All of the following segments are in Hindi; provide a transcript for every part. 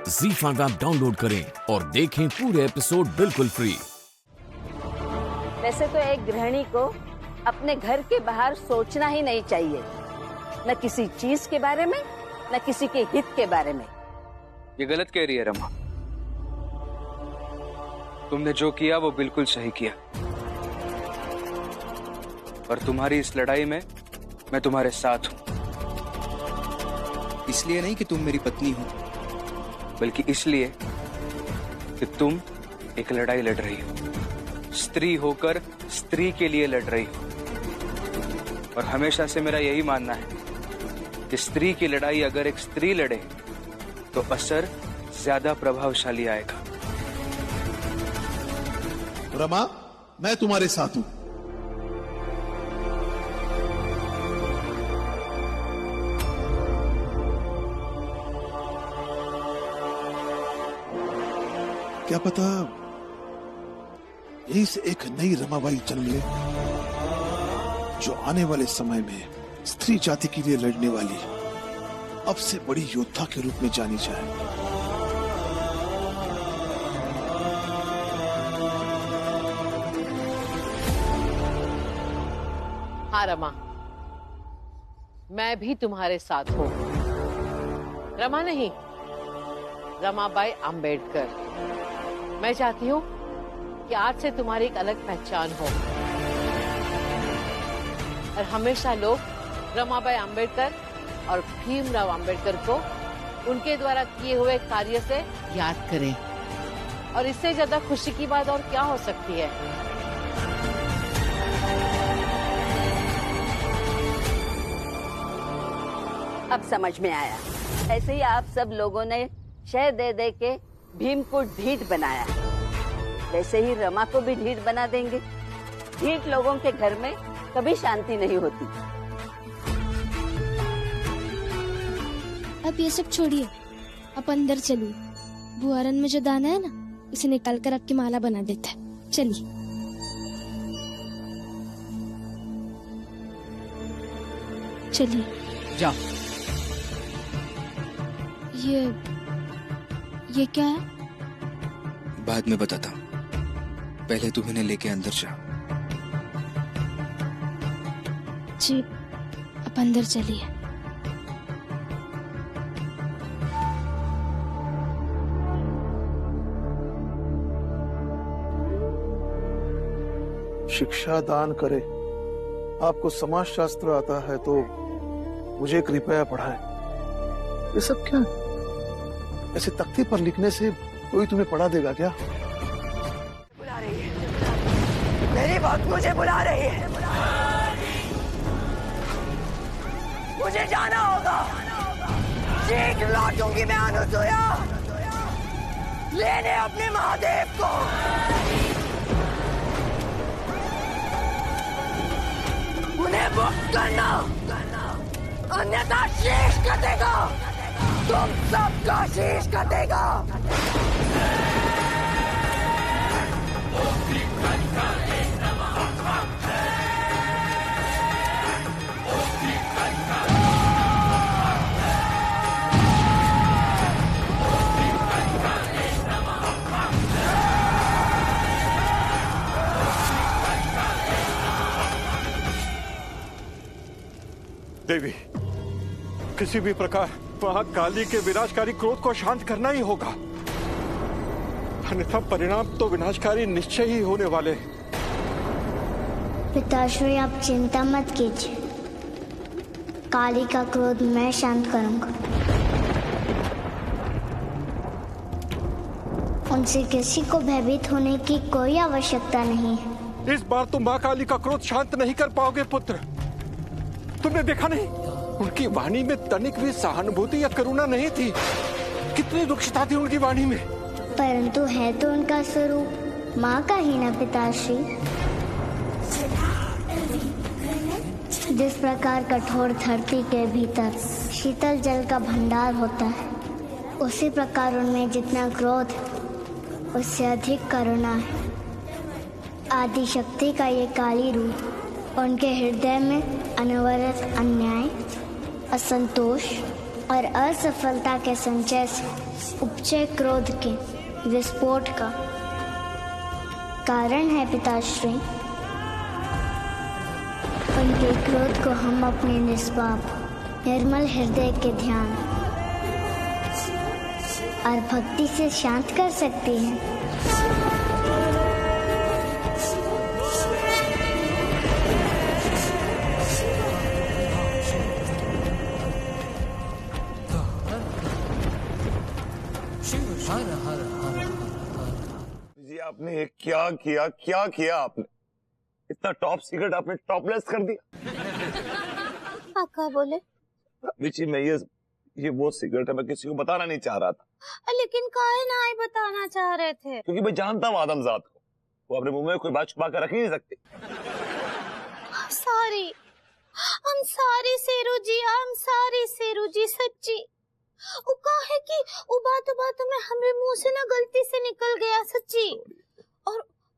ZEE5 ऐप डाउनलोड करें और देखें पूरे एपिसोड बिल्कुल फ्री। वैसे तो एक गृहिणी को अपने घर के बाहर सोचना ही नहीं चाहिए, न किसी चीज के बारे में, न किसी के हित के बारे में। ये गलत कह रही है रमा। तुमने जो किया वो बिल्कुल सही किया, और तुम्हारी इस लड़ाई में मैं तुम्हारे साथ हूं। इसलिए नहीं कि तुम मेरी पत्नी हो, बल्कि इसलिए कि तुम एक लड़ाई लड़ रही हो, स्त्री होकर स्त्री के लिए लड़ रही हो। और हमेशा से मेरा यही मानना है कि स्त्री की लड़ाई अगर एक स्त्री लड़े तो असर ज्यादा प्रभावशाली आएगा। रमा, मैं तुम्हारे साथ हूं। क्या पता यहीं से एक नई रमाबाई जन्म ले, जो आने वाले समय में स्त्री जाति के लिए लड़ने वाली अब से बड़ी योद्धा के रूप में जानी जाए। हाँ रमा, मैं भी तुम्हारे साथ हूँ। रमा नहीं, रमाबाई अंबेडकर। मैं चाहती हूँ कि आज से तुम्हारी एक अलग पहचान हो, और हमेशा लोग रमाबाई अंबेडकर और भीमराव अंबेडकर को उनके द्वारा किए हुए कार्य से याद करें। और इससे ज्यादा खुशी की बात और क्या हो सकती है। अब समझ में आया। ऐसे ही आप सब लोगों ने शह दे दे के भीम को ढीठ बनाया, वैसे ही रमा को भी ढीठ बना देंगे। ढीठ लोगों के घर में कभी शांति नहीं होती। अब ये सब छोड़िए, आप अंदर चलिए। बुआरन में जो दाना है ना, उसे निकाल कर आपकी माला बना देता है। चलिए। चलिए जाओ। ये क्या है? बाद में बताता हूँ, पहले तुम इन्हें लेके अंदर जाओ। जी, आप अंदर चलिए। शिक्षा दान करे। आपको समाज शास्त्र आता है तो मुझे कृपया पढ़ाएं। ये सब क्या है? ऐसे तख्ते पर लिखने से कोई तुम्हें पढ़ा देगा क्या? बुला रही है, मेरी बात मुझे बुला रही है। मुझे जाना होगा। ठीक लौटूंगी मैं अनुसुया, लेने अपने महादेव को। उन्हें मुक्त करना, अन्यथा शेष कटेगा। तुम सबका शेष कटेगा। देवी, किसी भी प्रकार वहां काली के विनाशकारी क्रोध को शांत करना ही होगा, अन्यथा परिणाम तो विनाशकारी निश्चय ही होने वाले। पिताश्री, आप चिंता मत कीजिए, काली का क्रोध मैं शांत करूंगा। उनसे किसी को भयभीत होने की कोई आवश्यकता नहीं है। इस बार तुम मां काली का क्रोध शांत नहीं कर पाओगे पुत्र। तुमने देखा नहीं, उनकी वाणी में तनिक भी सहानुभूति या करुणा नहीं थी। कितनी रुक्षता थी उनकी वाणी में। परंतु है तो उनका स्वरूप माँ का ही ना पिताश्री। जिस प्रकार कठोर धरती के भीतर शीतल जल का भंडार होता है, उसी प्रकार उनमें जितना क्रोध उससे अधिक करुणा है। आदि शक्ति का ये काली रूप उनके हृदय में अनवरत अन्याय, असंतोष और असफलता के संचय से उपजे क्रोध के विस्फोट का कारण है पिताश्री। उनके क्रोध को हम अपने निष्पाप निर्मल हृदय के ध्यान और भक्ति से शांत कर सकते हैं। जी आपने ये क्या किया आपने? इतना टॉप सीक्रेट आपने टॉपलेस कर दिया। काका बोले विची मैं ये वो सीक्रेट है, मैं किसी को बताना नहीं चाह रहा था। लेकिन काहे ना ही बताना चाह रहे थे? क्योंकि मैं जानता हूँ आदमजात को, वो अपने मुंह में कोई बात छुपा कर रख ही नहीं सकती। I'm sorry सेरू जी सच्ची। वो काहे कि वो बात में हमरे मुंह से ना गलती से निकल गया सच्ची।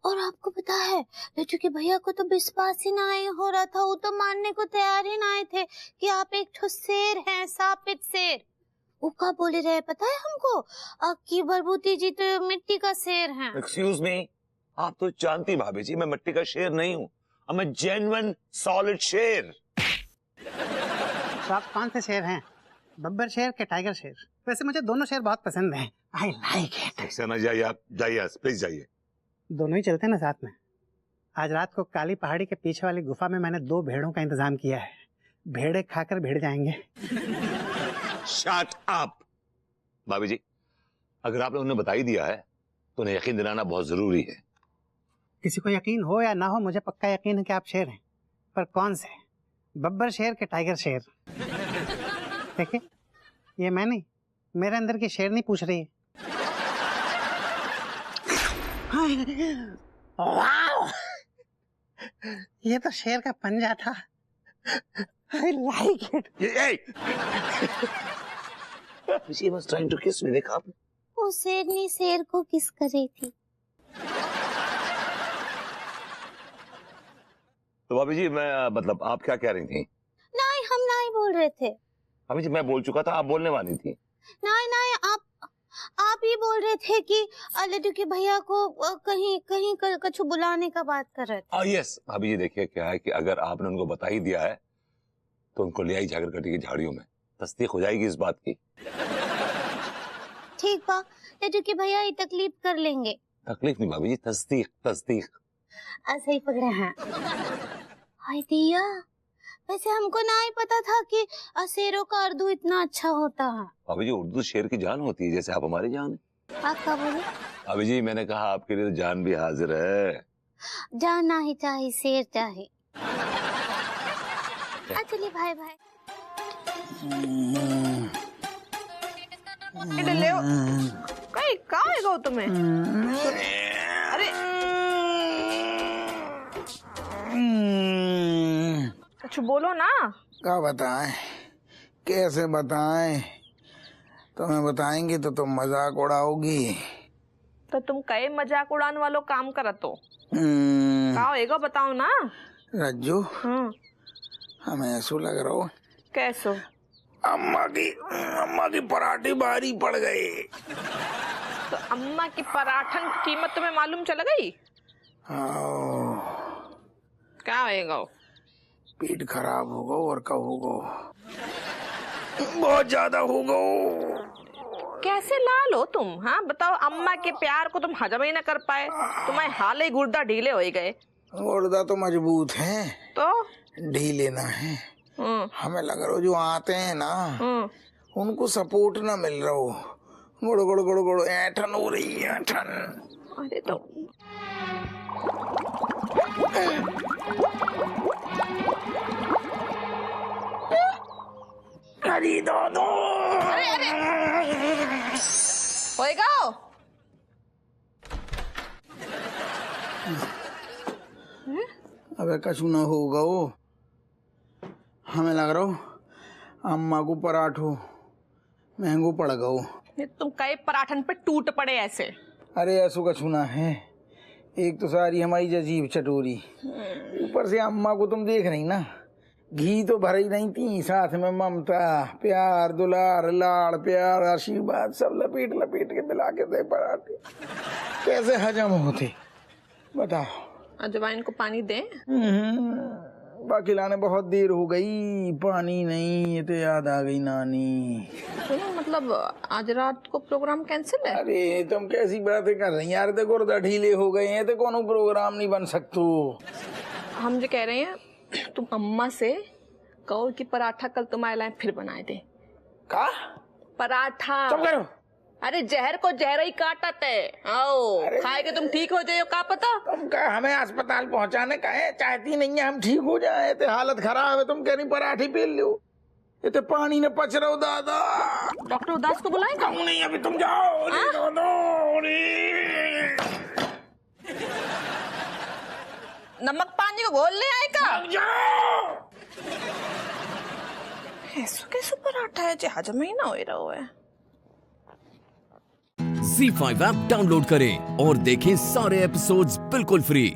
और आपको पता है लड्डू के भैया को तो विश्वास ही ना हो रहा था, वो तो मानने को तैयार ही ना थे कि आप एक ठो शेर हैं, सापित शेर। वो क्या बोले रहे पता है हमको कि बरबूती जी तो मिट्टी का शेर हैं। एक्सक्यूज मी, आप तो जानती भाभी जी मैं मिट्टी का शेर नहीं हूँ, मैं जेन्युइन सॉलिड शेर। तो आप कौन से शेर हैं, बब्बर शेर के टाइगर शेर? वैसे मुझे दोनों शेर बहुत पसंद हैं। I like it. ऐसा ना जाइए, आप जाइए प्लीज जाइए। दोनों ही चलते हैं ना साथ में। आज रात को काली पहाड़ी के पीछे वाली गुफा में मैंने 2 भेड़ों का इंतजाम किया है। भेड़े खाकर भिड़ जाएंगे। Shut up. भाभी जी अगर आपने उन्हें बता ही दिया है तो उन्हें यकीन दिलाना बहुत जरूरी है। किसी को यकीन हो या ना हो, मुझे पक्का यकीन है कि आप शेर हैं, पर कौन से? बब्बर शेर के टाइगर शेर? देखिए ये मैं नहीं, मेरे अंदर की शेरनी पूछ रही है। वाव! ये तो शेर का पंजा था। I like it. She was trying to kiss me, देखा आपने? वो शेरनी शेर को किस कर रही थी। तो भाभी जी मैं मतलब आप क्या कह रही थी? नहीं हम नहीं बोल रहे थे। भाभी जी मैं बोल चुका था, आप बोलने वाली थी। नहीं आप ही बोल रहे थे कि लड्डू के भैया को कहीं कछु बुलाने का बात कर रहे थे। यस भाभी जी देखिए क्या है कि अगर आपने उनको बता ही दिया है तो उनको ले आई झागरकटी की झाड़ियों में, तस्दीक हो जाएगी इस बात की। ठीक बा, लड्डू के भैया ही तकलीफ कर लेंगे। तकलीफ नहीं भाभी जी, तस्दीक। ऐसे ही पकड़े हैं। हाय दिया, वैसे हमको ना ही पता था कि शेरों का उर्दू इतना अच्छा होता है। भाभी जी उर्दू शेर की जान होती है, जैसे आप हमारी जान है। आप क्या बोले? भाभी जी मैंने कहा आपके लिए तो जान भी हाजिर है। जान ना ही चाहिए, शेर चाहिए। चलिए भाई ले कहीं कहाँ है गो तुम्हें? अरे कुछ बोलो ना। क्या बताएं, कैसे बताएं? तुम्हें बताएंगे तो तुम मजाक उड़ाओगी। तो तुम कई मजाक उड़ाने वालों काम करत हो। क्या होएगा बताओ ना। रज्जू हमें ऐसा लग रहा हो कैसो अम्मा की पराठे भारी पड़ गए। तो अम्मा की पराठन की कीमत तुम्हें मालूम चल गई? क्या होएगा? पेट खराब होगा और का होगा, बहुत ज्यादा होगा। कैसे लाल हो तुम? हाँ बताओ, अम्मा के प्यार को तुम हजम ही न कर पाए, तुम्हारे हाल ही गुर्दा ढीले हो गए। गुर्दा तो मजबूत है, तो ढीले ना है। हमें लग रहा हो जो आते हैं ना उनको सपोर्ट ना मिल रहा हो, गुड़ गुड़ गुड़ गुड़ ऐठन हो रही है, ऐठन। अरे तो अरे दो अरे होएगा। अबे कछु ना होगा वो, हमें लग रहा हो अम्मा को पराठो महंगो पड़ गओ। तुम कई पराठन पे टूट पड़े ऐसे। अरे ऐसो कछु ना है, एक तो सारी हमारी जजीब चटोरी, ऊपर से अम्मा को तुम देख रही ना, घी तो भर ही नहीं थी, साथ में ममता, प्यार, दुलार, लाड़, प्यार, आशीर्वाद सब लपेट लपेट के मिला के दे पराठे। कैसे हजम होते बताओ। अजवाइन को पानी दें? बाकी लाने बहुत देर हो गई, पानी नहीं, ये तो याद आ गई नानी। सुनो, मतलब आज रात को प्रोग्राम कैंसिल है? अरे तुम कैसी बातें कर रही यार, तो गुर्दा ढीले हो गए हैं तो कोनो प्रोग्राम नहीं बन सकतो। हम जो कह रहे हैं तुम अम्मा से कहो कि पराठा कल तुम्हारे लाए फिर बनाए दे। का पराठा? चुप करो। अरे जहर को जहर ही काटत है, आओ खाए के तुम ठीक हो जाओ, का पता। तुम क्या हमें अस्पताल पहुंचाने का है? चाहती नहीं है हम ठीक हो जाए, तो हालत खराब है, तुम कह रही पराठे पेल लो, ये तो पानी ने पच रहा हो दादा। डॉक्टर उदास को बुलाएगा? नहीं, अभी तुम जाओ। नमक पानी को घोल ले आएगा। ऐसा कैसे पराठा है जो हजम ही ना हो रहा है। ZEE5 ऐप डाउनलोड करें और देखें सारे एपिसोड्स बिल्कुल फ्री।